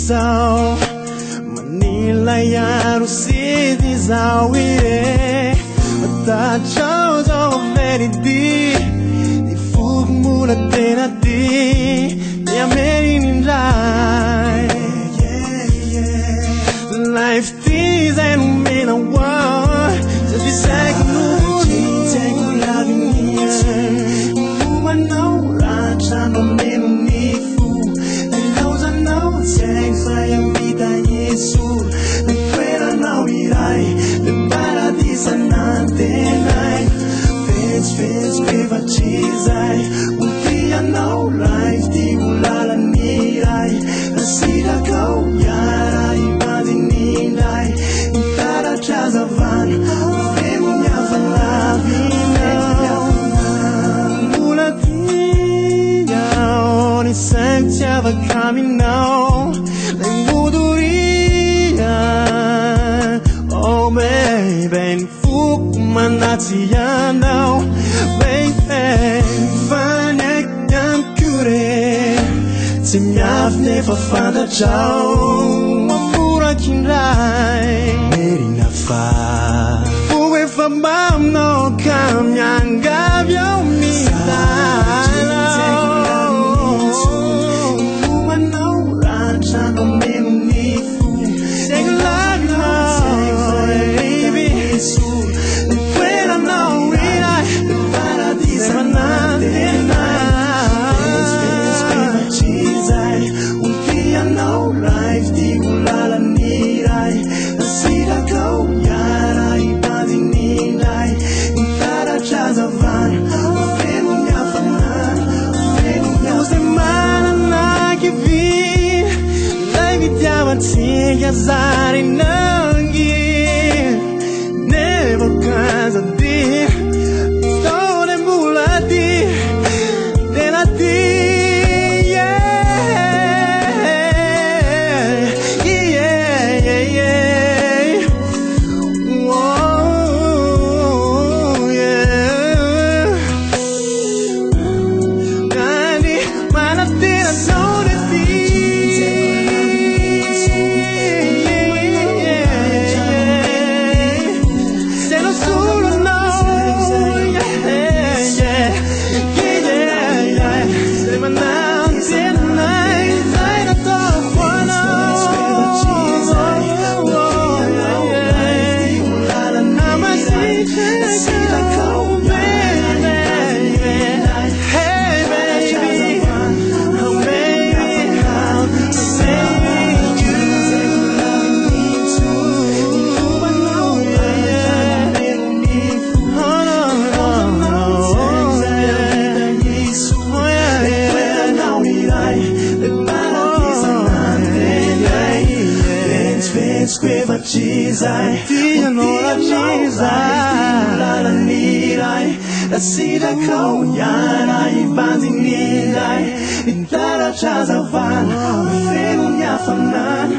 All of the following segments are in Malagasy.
Visão Manila yaro si dizau ire Ta chao zao veri di fug mula tena di Ya meri nindai Life tis and umena wa Se di seg nuni Teg lavina Uma não racha no menu nifu Fai a vida Yesu Naquela não irei Lembara disa nantenai Fez privatizai Dia não life Di ulala nirai Nasira kau yara Imaginindai Intara chazavan Vemo nyavan lavina Mulatia Oni sentiava caminhar Oh baby, fuk manatia now Baby, vanek dan kure Timyaf nefa fanda chao Mamura kinrai Meri na fa Fuwe fa mam no kam yang gavyo mitalo Uma no rancha no menu nifu Take love Quella não irá Paradiso privatizai Dia não life Di ulala nirai Nasira kau yara Imaginindai Intara chazavan Vemo nyafanan Vemo semana na que vi Leve tiava tinha zari nangi Never casa di Stone mulati Denati Privatizai Dia non avvisai La nirai La sida kau yara Imaginindai Intara chazavan Femo nyafanan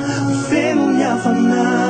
Femo nyafanan